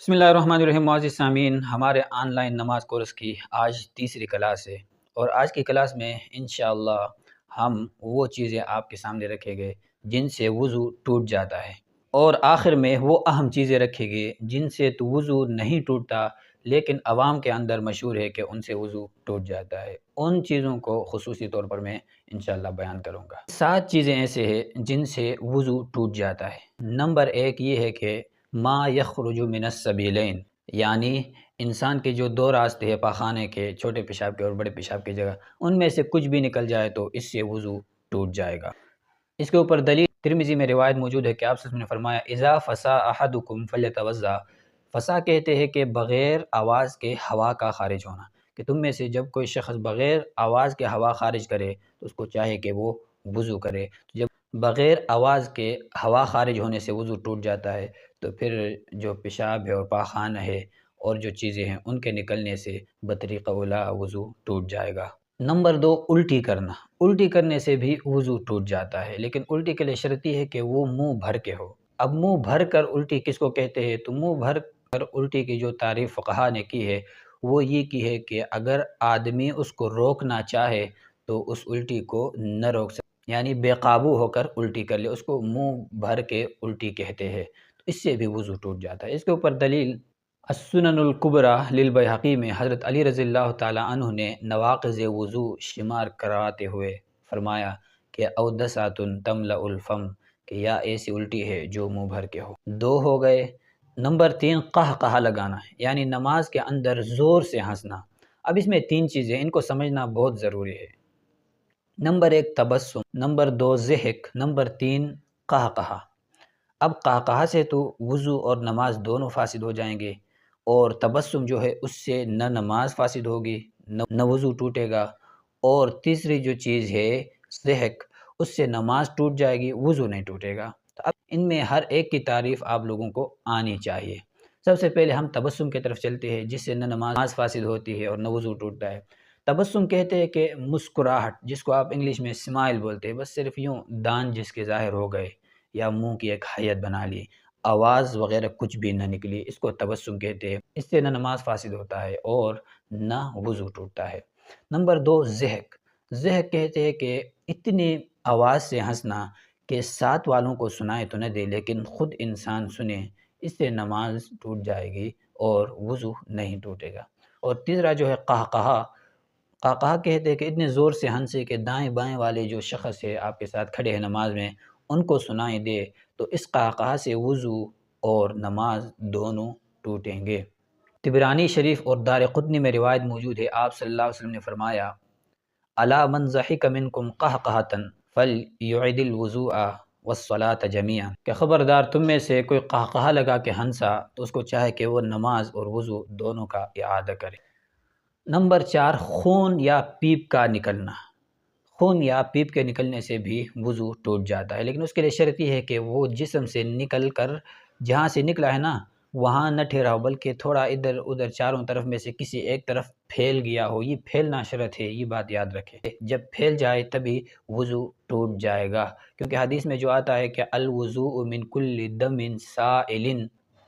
بسم اللہ الرحمن الرحیم۔ معزز سامعین، ہمارے آن لائن نماز کورس کی آج تیسری کلاس ہے، اور آج کی کلاس میں انشاءاللہ ہم وہ چیزیں آپ کے سامنے رکھیں گے جن سے وضو ٹوٹ جاتا ہے، اور آخر میں وہ اہم چیزیں رکھیں گے جن سے تو وضو نہیں ٹوٹتا لیکن عوام کے اندر مشہور ہے کہ ان سے وضو ٹوٹ جاتا ہے۔ ان چیزوں کو خصوصی طور پر میں انشاءاللہ بیان کروں گا۔ 7 چیزیں ایسے ہیں جن سے وضو ٹوٹ جاتا ہے۔ نمبر 1 یہ ہے کہ ما یخرج من السبیلین، یعنی انسان کے جو 2 راستے ہیں پاخانے کے، چھوٹے پیشاب کے اور بڑے پیشاب کی جگہ، ان میں سے کچھ بھی نکل جائے تو اس سے وضو ٹوٹ جائے گا۔ اس کے اوپر دلیل ترمذی میں روایت موجود ہے کہ آپ صلی اللہ علیہ وسلم نے فرمایا اذا فسا احدکم فلیتوضا۔ فسا کہتے ہیں کہ بغیر آواز کے ہوا کا خارج ہونا، کہ تم میں سے جب کوئی شخص بغیر آواز کے ہوا خارج کرے تو اس کو چاہے کہ وہ وضو کرے۔ جب بغیر آواز کے ہوا خارج ہونے سے وضو ٹوٹ جاتا ہے تو پھر جو پیشاب ہے اور پاخانہ ہے اور جو چیزیں ہیں ان کے نکلنے سے بطریقہ اولیٰ وضو ٹوٹ جائے گا۔ نمبر 2 الٹی کرنا۔ الٹی کرنے سے بھی وضو ٹوٹ جاتا ہے، لیکن الٹی کے لیے شرط یہ ہے کہ وہ منہ بھر کے ہو۔ اب منہ بھر کر الٹی کس کو کہتے ہیں؟ تو منہ بھر کر الٹی کی جو تعریف فقہا نے کی ہے وہ یہ کی ہے کہ اگر آدمی اس کو روکنا چاہے تو اس الٹی کو نہ روک سکے، یعنی بے قابو ہو کر الٹی کر لے، اس کو منہ بھر کے الٹی کہتے ہیں، تو اس سے بھی وضو ٹوٹ جاتا ہے۔ اس کے اوپر دلیل السنن الکبریٰ للبیہقی میں حضرت علی رضی اللہ تعالی عنہ نے نواقض وضو شمار کراتے ہوئے فرمایا کہ اودسات تملأ الفم، کہ یا ایسی الٹی ہے جو منہ بھر کے ہو۔ 2 ہو گئے۔ نمبر 3 قہقہہ لگانا، یعنی نماز کے اندر زور سے ہنسنا۔ اب اس میں 3 چیزیں، ان کو سمجھنا بہت ضروری ہے۔ نمبر 1 تبسم، نمبر 2 ضحک، نمبر 3 قہقہہ۔ اب قہقہہ سے تو وضو اور نماز دونوں فاسد ہو جائیں گے، اور تبسم جو ہے اس سے نہ نماز فاسد ہوگی نہ وضو ٹوٹے گا، اور تیسری جو چیز ہے ضحک، اس سے نماز ٹوٹ جائے گی، وضو نہیں ٹوٹے گا۔ تو اب ان میں ہر ایک کی تعریف آپ لوگوں کو آنی چاہیے۔ سب سے پہلے ہم تبسم کی طرف چلتے ہیں، جس سے نہ نماز فاسد ہوتی ہے اور نہ وضو ٹوٹتا ہے۔ تبسم کہتے ہیں کہ مسکراہٹ، جس کو آپ انگلش میں اسمائل بولتے ہیں، بس صرف یوں دان جس کے ظاہر ہو گئے یا منہ کی ایک حیت بنا لی، آواز وغیرہ کچھ بھی نہ نکلی، اس کو تبسم کہتے ہیں۔ اس سے نہ نماز فاسد ہوتا ہے اور نہ وضو ٹوٹتا ہے۔ نمبر 2 ضحک۔ ضحک کہتے ہیں کہ اتنی آواز سے ہنسنا کہ ساتھ والوں کو سنائے تو نہ دے لیکن خود انسان سنے، اس سے نماز ٹوٹ جائے گی اور وضو نہیں ٹوٹے گا۔ اور تیسرا جو ہے قہقہہ۔ قہقہہ کہتے ہیں کہ اتنے زور سے ہنسے کہ دائیں بائیں والے جو شخص ہے آپ کے ساتھ کھڑے ہیں نماز میں ان کو سنائی دے، تو اس قہقہہ سے وضو اور نماز دونوں ٹوٹیں گے۔ طبرانی شریف اور دارقطنی میں روایت موجود ہے، آپ صلی اللہ علیہ وسلم نے فرمایا الا من ضحک منکم قہقہۃ فلیعد الوضوء والصلاۃ جمیعا، کہ خبردار تم میں سے کوئی قہقہہ لگا کے ہنسا تو اس کو چاہے کہ وہ نماز اور وضو دونوں کا اعادہ کرے۔ نمبر 4 خون یا پیپ کا نکلنا۔ خون یا پیپ کے نکلنے سے بھی وضو ٹوٹ جاتا ہے، لیکن اس کے لیے شرط یہ ہے کہ وہ جسم سے نکل کر جہاں سے نکلا ہے نا وہاں نہ ٹھہرا ہو، بلکہ تھوڑا ادھر ادھر چاروں طرف میں سے کسی ایک طرف پھیل گیا ہو۔ یہ پھیلنا شرط ہے، یہ بات یاد رکھیں۔ جب پھیل جائے تبھی وضو ٹوٹ جائے گا، کیونکہ حدیث میں جو آتا ہے کہ الوضوء من کل دم سائل،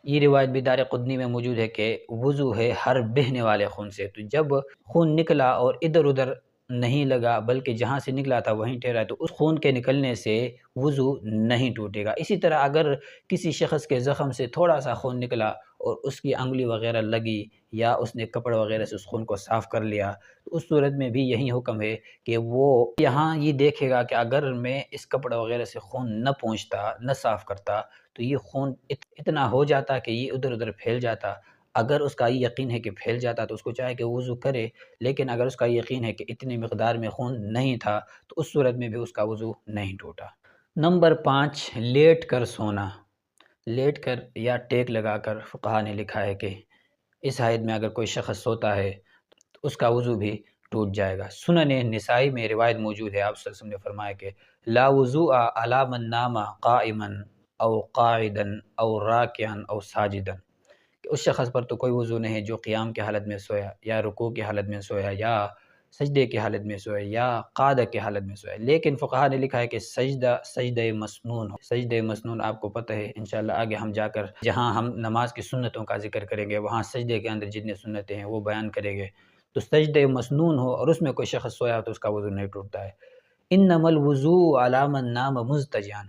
یہ روایت بھی دارقطنی میں موجود ہے کہ وضو ہے ہر بہنے والے خون سے۔ تو جب خون نکلا اور ادھر ادھر نہیں لگا بلکہ جہاں سے نکلا تھا وہیں ٹھہرا، تو اس خون کے نکلنے سے وضو نہیں ٹوٹے گا۔ اسی طرح اگر کسی شخص کے زخم سے تھوڑا سا خون نکلا اور اس کی انگلی وغیرہ لگی یا اس نے کپڑ وغیرہ سے اس خون کو صاف کر لیا، تو اس صورت میں بھی یہی حکم ہے کہ وہ یہاں یہ دیکھے گا کہ اگر میں اس کپڑ وغیرہ سے خون نہ پہنچتا نہ صاف کرتا تو یہ خون اتنا ہو جاتا کہ یہ ادھر ادھر پھیل جاتا۔ اگر اس کا یہ یقین ہے کہ پھیل جاتا تو اس کو چاہے کہ وضو کرے، لیکن اگر اس کا یقین ہے کہ اتنی مقدار میں خون نہیں تھا تو اس صورت میں بھی اس کا وضو نہیں ٹوٹا۔ نمبر 5 لیٹ کر سونا۔ لیٹ کر یا ٹیک لگا کر فقہا نے لکھا ہے کہ اس حالت میں اگر کوئی شخص سوتا ہے تو اس کا وضو بھی ٹوٹ جائے گا۔ سنن نسائی میں روایت موجود ہے، آپ صلی اللہ علیہ وسلم نے فرمایا کہ لا وضوء علی من نام قائما او قاعدا او راکعا او ساجدا، کہ اس شخص پر تو کوئی وضو نہیں ہے جو قیام کی حالت میں سویا یا رکوع کی حالت میں سویا یا سجدے کی حالت میں سوئے یا قعدہ کی حالت میں سوئے، لیکن فقہا نے لکھا ہے کہ سجدہ مسنون ہو۔ سجدہ مسنون آپ کو پتہ ہے، انشاءاللہ آگے ہم جا کر جہاں ہم نماز کی سنتوں کا ذکر کریں گے وہاں سجدے کے اندر جتنے سنتیں ہیں وہ بیان کریں گے۔ تو سجدہ مسنون ہو اور اس میں کوئی شخص سویا ہو تو اس کا وضو نہیں ٹوٹتا ہے۔ انما الوضوء علی من نام مضطجعا،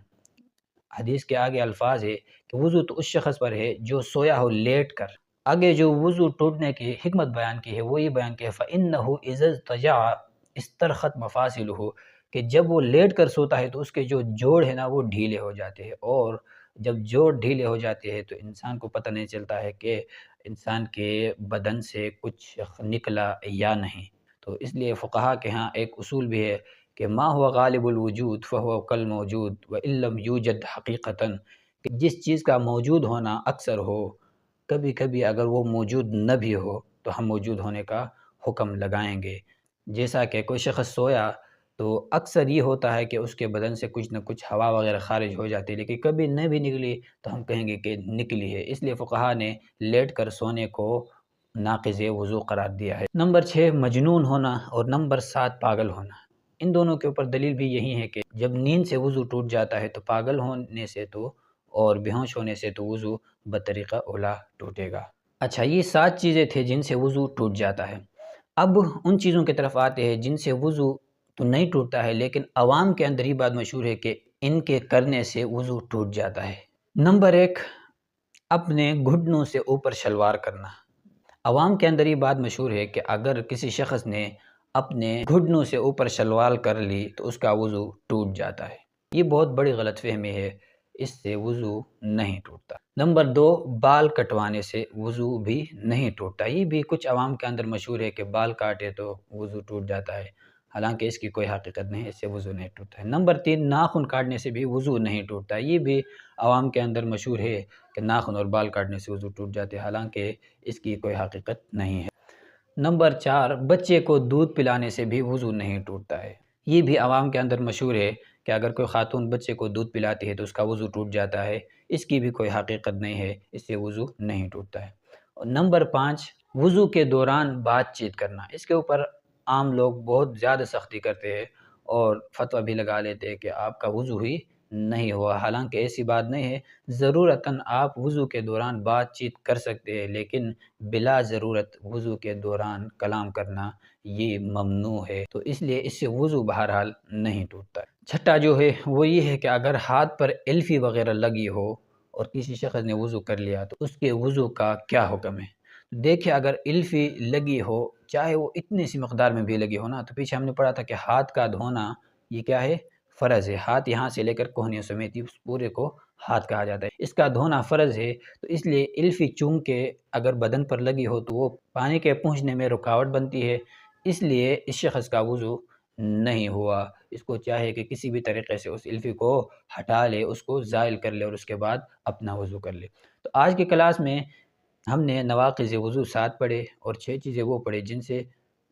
حدیث کے آگے الفاظ ہے کہ وضو تو اس شخص پر ہے جو سویا ہو لیٹ کر۔ آگے جو وضو ٹوٹنے کی حکمت بیان کی ہے وہ یہ بیان کی ہے فَإِنَّهُ إِذَا اضْطَجَعَ اسْتَرْخَتْ مَفَاصِلُهُ، کہ جب وہ لیٹ کر سوتا ہے تو اس کے جو جوڑ ہیں نا وہ ڈھیلے ہو جاتے ہیں، اور جب جوڑ ڈھیلے ہو جاتے ہیں تو انسان کو پتہ نہیں چلتا ہے کہ انسان کے بدن سے کچھ نکلا یا نہیں۔ تو اس لیے فقہا کے ہاں ایک اصول بھی ہے کہ ما ہوا غالب الوجود فہو کالموجود وإن لم یوجد حقیقتاً، کہ جس چیز کا موجود ہونا اکثر ہو، کبھی کبھی اگر وہ موجود نہ بھی ہو تو ہم موجود ہونے کا حکم لگائیں گے۔ جیسا کہ کوئی شخص سویا تو اکثر یہ ہوتا ہے کہ اس کے بدن سے کچھ نہ کچھ ہوا وغیرہ خارج ہو جاتی ہے، لیکن کبھی نہ بھی نکلی تو ہم کہیں گے کہ نکلی ہے۔ اس لیے فقہا نے لیٹ کر سونے کو ناقض وضو قرار دیا ہے۔ نمبر 6 مجنون ہونا اور نمبر 7 پاگل ہونا۔ ان دونوں کے اوپر دلیل بھی یہی ہے کہ جب نیند سے وضو ٹوٹ جاتا ہے تو پاگل ہونے سے تو اور بے ہوش ہونے سے تو وضو بطریقہ اولا ٹوٹے گا۔ اچھا، یہ 7 چیزیں تھے جن سے وضو ٹوٹ جاتا ہے۔ اب ان چیزوں کی طرف آتے ہیں جن سے وضو تو نہیں ٹوٹتا ہے لیکن عوام کے اندر یہ بات مشہور ہے کہ ان کے کرنے سے وضو ٹوٹ جاتا ہے۔ نمبر 1 اپنے گھٹنوں سے اوپر شلوار کرنا۔ عوام کے اندر یہ بات مشہور ہے کہ اگر کسی شخص نے اپنے گھٹنوں سے اوپر شلوار کر لی تو اس کا وضو ٹوٹ جاتا ہے۔ یہ بہت بڑی غلط فہمی ہے، اس سے وضو نہیں ٹوٹتا۔ نمبر 2 بال کٹوانے سے وضو بھی نہیں ٹوٹتا۔ یہ بھی کچھ عوام کے اندر مشہور ہے کہ بال کاٹے تو وضو ٹوٹ جاتا ہے، حالانکہ اس کی کوئی حقیقت نہیں ہے، اس سے وضو نہیں ٹوٹتا ہے۔ نمبر 3 ناخن کاٹنے سے بھی وضو نہیں ٹوٹتا۔ یہ بھی عوام کے اندر مشہور ہے کہ ناخن اور بال کاٹنے سے وضو ٹوٹ جاتے ہیں، حالانکہ اس کی کوئی حقیقت نہیں ہے۔ نمبر 4 بچے کو دودھ پلانے سے بھی وضو نہیں ٹوٹتا ہے۔ یہ بھی عوام کے اندر مشہور ہے کہ اگر کوئی خاتون بچے کو دودھ پلاتی ہے تو اس کا وضو ٹوٹ جاتا ہے، اس کی بھی کوئی حقیقت نہیں ہے، اس سے وضو نہیں ٹوٹتا ہے۔ اور نمبر 5 وضو کے دوران بات چیت کرنا۔ اس کے اوپر عام لوگ بہت زیادہ سختی کرتے ہیں اور فتویٰ بھی لگا لیتے ہیں کہ آپ کا وضو ہی نہیں ہوا، حالانکہ ایسی بات نہیں ہے۔ ضرورتاً آپ وضو کے دوران بات چیت کر سکتے ہیں، لیکن بلا ضرورت وضو کے دوران کلام کرنا یہ ممنوع ہے، تو اس لیے اس سے وضو بہرحال نہیں ٹوٹتا۔ چھٹا جو ہے وہ یہ ہے کہ اگر ہاتھ پر الفی وغیرہ لگی ہو اور کسی شخص نے وضو کر لیا تو اس کے وضو کا کیا حکم ہے؟ دیکھیں، اگر الفی لگی ہو چاہے وہ اتنی سی مقدار میں بھی لگی ہو نا، تو پیچھے ہم نے پڑھا تھا کہ ہاتھ کا دھونا یہ کیا ہے؟ فرض ہے۔ ہاتھ یہاں سے لے کر کوہنیوں سمیت اس پورے کو ہاتھ کہا جاتا ہے، اس کا دھونا فرض ہے۔ تو اس لیے الفی چونکہ اگر بدن پر لگی ہو تو وہ پانی کے پہنچنے میں رکاوٹ بنتی ہے، اس لیے اس شخص کا وضو نہیں ہوا۔ اس کو چاہے کہ کسی بھی طریقے سے اس الفی کو ہٹا لے، اس کو زائل کر لے اور اس کے بعد اپنا وضو کر لے۔ تو آج کی کلاس میں ہم نے نواقض وضو 7 پڑھے اور 6 چیزیں وہ پڑھے جن سے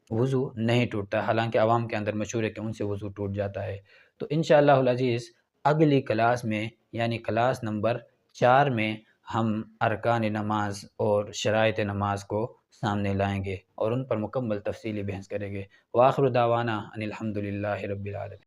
وضو نہیں ٹوٹتا، حالانکہ عوام کے اندر مشہور ہے کہ ان سے وضو ٹوٹ جاتا ہے۔ تو انشاءاللہ العزیز اگلی کلاس میں یعنی کلاس نمبر 4 میں ہم ارکان نماز اور شرائط نماز کو سامنے لائیں گے اور ان پر مکمل تفصیلی بحث کریں گے۔ وآخر دعوانا ان الحمدللہ رب العالمین۔